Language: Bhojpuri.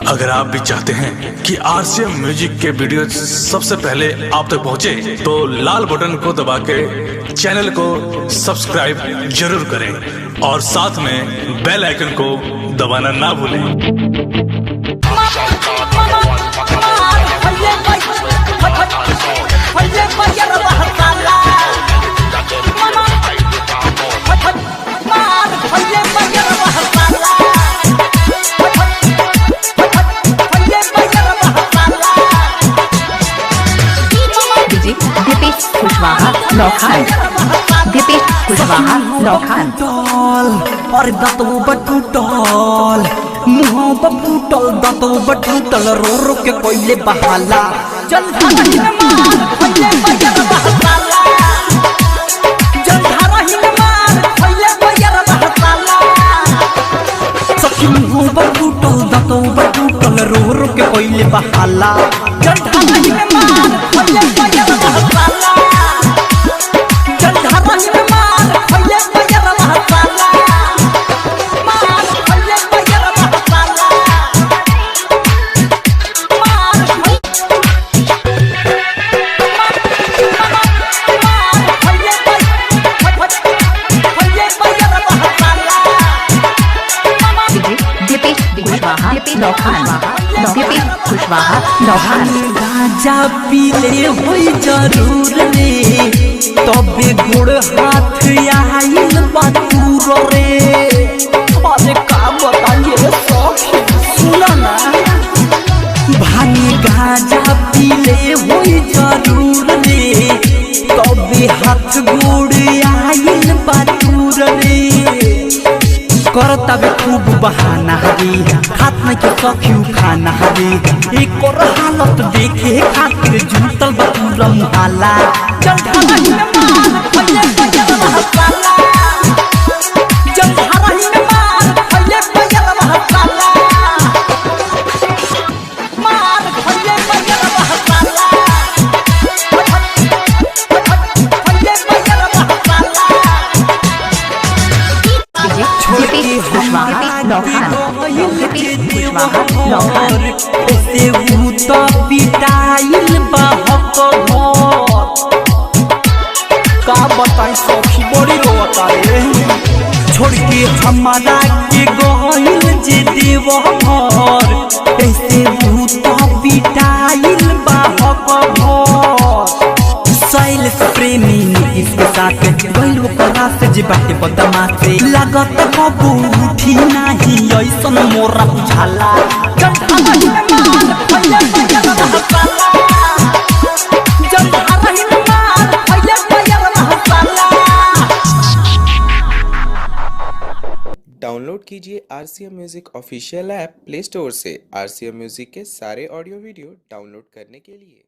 अगर आप भी चाहते हैं कि आरसीएम म्यूजिक के वीडियो सबसे पहले आप तक पहुंचे, तो लाल बटन को दबा के चैनल को सब्सक्राइब जरूर करें और साथ में बेल आइकन को दबाना ना भूलें। दीपेश कुशवाहा लौखान और दांतों बटूटल मुँह बटूटल दांतों बटूटल रो रो के कोयले बहाला चल मुँह बटूटल दांतों बटूटल रो रो के कोयले बहाला गाजा पीले होई जरूर रे तबे गोड़ हाथ आइल बातूर रे। अरे का बताइए सखी सुना ना भानी गाजा पीले होई जरूर रे तबे हाथ गोड़ आइल बातूर रे। करता बे खूब बहाना हरी हाथ में के सखियो खाना हरी एक और हालत देखे खातिर जूतल बतूरा मुहाला चल ढारही में मार फले बजर बहकाला चल ढारही में मार फले बजर बहकाला मार फले बजर बहकाला फले बजर बहकाला ऐसे भूत पिटाइल बाहक का बताई सखी बड़ी रोता रे छोड़ के हमारा के गइल जे देव घर ऐसे भूत पिटाइल बाहक शैल प्रेमी इसके साथ गइल ओकरा से जे बाटे बदमाश लागत कबू उठी नाही ऐसन मोरा बुझाला डाउनलोड कीजिए RCM music official app play store से। आरसीएम म्यूजिक के सारे ऑडियो वीडियो डाउनलोड करने के लिए